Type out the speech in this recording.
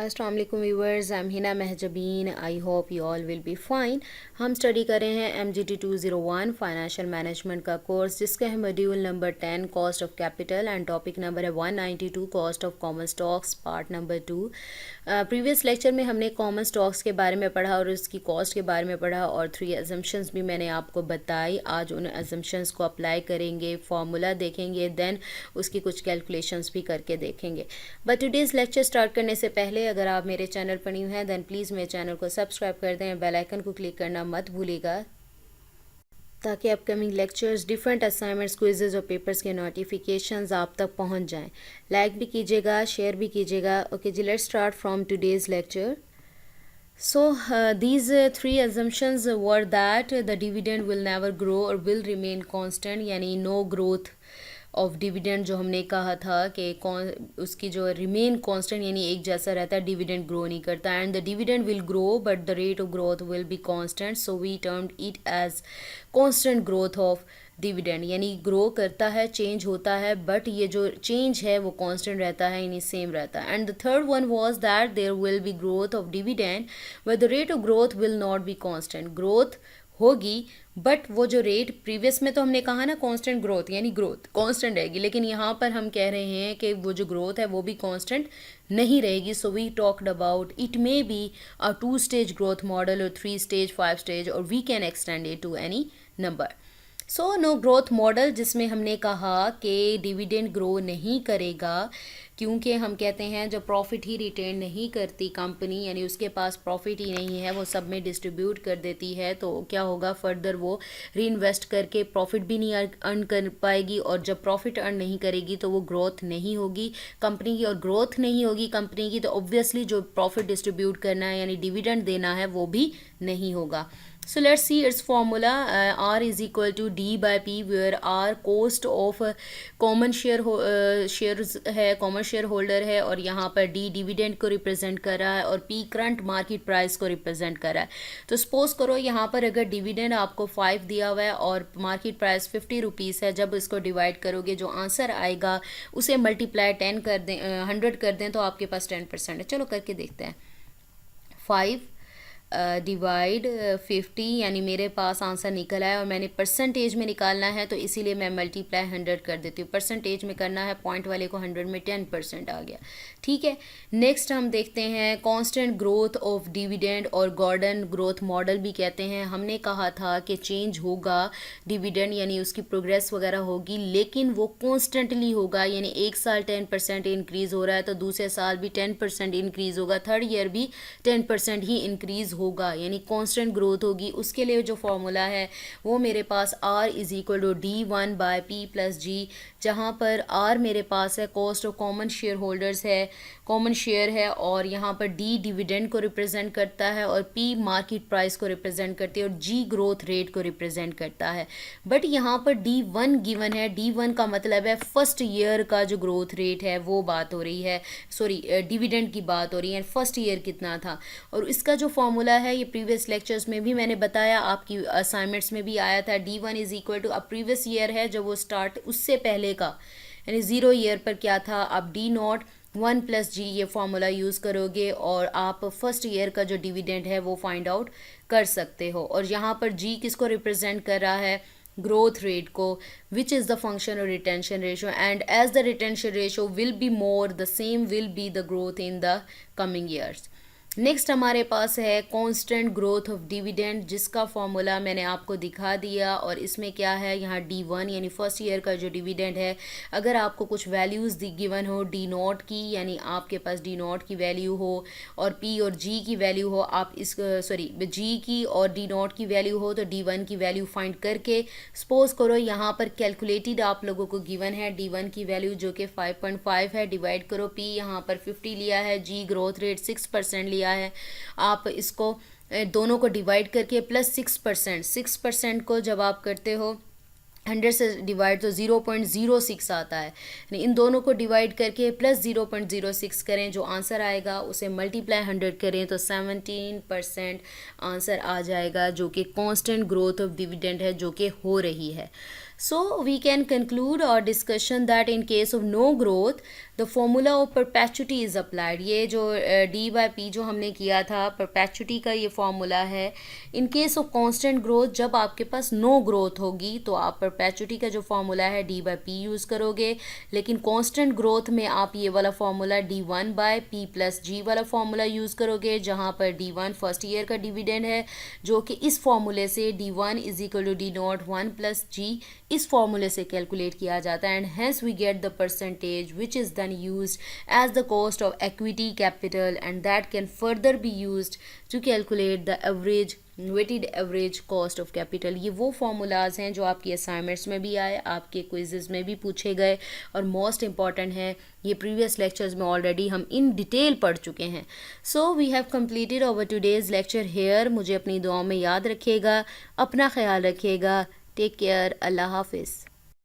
अस्सलाम वालेकुम viewers, I am Hina Mahjabeen. I hope you all will be fine. हम study कर रहे हैं MGT 201 फाइनेंशियल मैनेजमेंट का कोर्स, जिसका है module number 10 cost of capital and topic number है 192 cost of common stocks part number 2। Previous lecture में हमने कॉमन स्टॉक्स के बारे में पढ़ा और उसकी कॉस्ट के बारे में पढ़ा और 3 अजम्पशंस भी मैंने आपको बताई। आज उन अजम्पशंस को अप्लाई करेंगे, फार्मूला देखेंगे, देन उसकी कुछ कैलकुलेशंस भी करके देखेंगे। बट टुडेज़ लेक्चर स्टार्ट करने से पहले अगर आप मेरे चैनल पर न्यू हैं देन प्लीज़ मेरे चैनल को सब्सक्राइब कर दें, बेल आइकन को क्लिक करना मत भूलिएगा ताकि upcoming lectures, different assignments, quizzes और पेपर्स के नोटिफिकेशंस आप तक पहुंच जाएं। लाइक भी कीजिएगा, शेयर भी कीजिएगा। ओके जी, let's start from today's lecture. So these 3 assumptions were that the dividend will never grow or will remain constant, यानी no growth ऑफ डिविडेंड जो हमने कहा था कि उसकी जो रिमेन कांस्टेंट यानी एक जैसा रहता है, डिविडेंड ग्रो नहीं करता। And the dividend will grow but the rate of growth will be constant, so we termed it as constant growth of dividend, यानी ग्रो करता है, चेंज होता है, बट ये जो चेंज है वो कांस्टेंट रहता है, यानी सेम रहता है। And the third one was that there will be growth of dividend but the rate of growth will not be constant. Growth होगी बट वो जो रेट प्रीवियस में तो हमने कहा ना कांस्टेंट ग्रोथ, यानी ग्रोथ कांस्टेंट रहेगी, लेकिन यहाँ पर हम कह रहे हैं कि वो जो ग्रोथ है वो भी कांस्टेंट नहीं रहेगी। So we talked about it may be a 2 stage growth model और 3 स्टेज, 5 स्टेज, और we can extend it to any number. So no growth model, जिसमें हमने कहा कि डिविडेंड ग्रो नहीं करेगा क्योंकि हम कहते हैं जब प्रॉफिट ही रिटेन नहीं करती कंपनी, यानी उसके पास प्रॉफिट ही नहीं है, वो सब में डिस्ट्रीब्यूट कर देती है, तो क्या होगा, फर्दर वो री इन्वेस्ट करके प्रॉफिट भी नहीं अर्न कर पाएगी, और जब प्रॉफिट अर्न नहीं करेगी तो वो ग्रोथ नहीं होगी कंपनी की, और ग्रोथ नहीं होगी कंपनी की तो ऑब्वियसली जो प्रॉफिट डिस्ट्रीब्यूट करना है यानी डिविडेंड देना है वो भी नहीं होगा। So let's see its formula. R is equal to D by P, where R cost of common shares है, common shareholder है, और यहाँ पर D dividend को रिप्रेजेंट कर रहा है और P करंट मार्केट प्राइस को रिप्रेजेंट कर रहा है। तो सपोज करो यहाँ पर अगर डिविडेंड आपको 5 दिया हुआ है और मार्केट प्राइस 50 रुपीज़ है, जब इसको डिवाइड करोगे जो आंसर आएगा उसे मल्टीप्लाई 10 कर दें, 100 कर दें, तो आपके पास 10% है। चलो करके देखते हैं। 5 डिवाइड 50, यानी मेरे पास आंसर निकल आया और मैंने परसेंटेज में निकालना है तो इसीलिए मैं मल्टीप्लाई 100 कर देती हूँ। परसेंटेज में करना है, पॉइंट वाले को 100 में 10% आ गया। ठीक है, नेक्स्ट हम देखते हैं कांस्टेंट ग्रोथ ऑफ डिविडेंड, और गॉर्डन ग्रोथ मॉडल भी कहते हैं। हमने कहा था कि चेंज होगा डिविडेंड, यानी उसकी प्रोग्रेस वगैरह होगी, लेकिन वो कॉन्स्टेंटली होगा, यानी एक साल 10% इंक्रीज़ हो रहा है तो दूसरे साल भी 10% इंक्रीज़ होगा, थर्ड ईयर भी 10% ही इंक्रीज़ होगा, यानी कांस्टेंट ग्रोथ होगी। उसके लिए जो फॉर्मूला है वो मेरे पास R is equal to D1 by P plus G, जहाँ पर R मेरे पास है cost of common share holders है, कॉमन शेयर है, और यहाँ पर D डिविडेंड को रिप्रेजेंट करता है और P मार्केट प्राइस को रिप्रेजेंट करती है और G ग्रोथ रेट को रिप्रेजेंट करता है। बट यहाँ पर D1 गिवन है, D1 का मतलब है फर्स्ट ईयर का जो ग्रोथ रेट है वो बात हो रही है, सॉरी डिविडेंड की बात हो रही है, फर्स्ट ईयर कितना था। और इसका जो फॉर्मूला है ये प्रीवियस लेक्चर्स में भी मैंने बताया, आपकी असाइनमेंट्स में भी आया था। D1 इज इक्वल टू अब प्रीवियस ईयर है जब वो स्टार्ट, उससे पहले का, यानी 0 ईयर पर क्या था। अब D0 1 प्लस G ये फॉर्मूला यूज़ करोगे और आप फर्स्ट ईयर का जो डिविडेंड है वो फाइंड आउट कर सकते हो। और यहाँ पर G किसको रिप्रेजेंट कर रहा है, ग्रोथ रेट को, which is the function of retention ratio, and as the retention ratio will be more the same will be the growth in the coming years. Next हमारे पास है कांस्टेंट ग्रोथ ऑफ डिविडेंड, जिसका formula मैंने आपको दिखा दिया, और इसमें क्या है, यहाँ D1 यानी फर्स्ट ईयर का जो डिविडेंड है, अगर आपको कुछ वैल्यूज़ गिवन हो D0 की, यानी आपके पास D0 की वैल्यू हो और P और G की वैल्यू हो, आप इस G की और D0 की वैल्यू हो तो D1 की वैल्यू फाइंड करके, सपोज करो यहाँ पर कैलकुलेटेड आप लोगों को गिवन है D1 की वैल्यू जो कि 5.5 है, डिवाइड करो, P यहाँ पर 50 लिया है, G ग्रोथ रेट 6% लिया है, आप इसको दोनों को डिवाइड करके प्लस 6% को जब आप करते हो 100 से डिवाइड तो 0.06 आता है, यानी इन दोनों को डिवाइड करके प्लस 0.06 करें, जो आंसर आएगा उसे मल्टीप्लाई 100 करें तो 17% आंसर आ जाएगा, जो कि कांस्टेंट ग्रोथ ऑफ डिविडेंड है जो कि हो रही है. So we can conclude our discussion that in case of no growth, the formula of perpetuity is applied. ये जो d by p जो हमने किया था, perpetuity का ये फॉर्मूला है. in case of constant growth, जब आपके पास no growth होगी तो आप perpetuity का जो फॉर्मूला है d by p यूज़ करोगे, लेकिन constant growth में आप ये वाला formula d1 by p plus g वाला फॉर्मूला यूज़ करोगे, जहाँ पर d1 फर्स्ट ईयर का डिविडेंड है, जो कि इस फॉर्मूले से d1 is equal to d naught 1 plus g इस फॉर्मूले से कैलकुलेट किया जाता है. And hence we get the percentage which is then used as the cost of equity capital, and that can further be used to calculate the average weighted average cost of capital. ये वो formulas हैं जो आपकी assignments में भी आए, आपके quizzes में भी पूछे गए और मोस्ट इंपॉर्टेंट हैं. ये प्रीवियस लेक्चर्स में ऑलरेडी हम इन डिटेल पढ़ चुके हैं. So we have completed our today's lecture here. मुझे अपनी दुआओं में याद रखिएगा, अपना ख्याल रखिएगा. Take care. अल्लाह हाफिज़.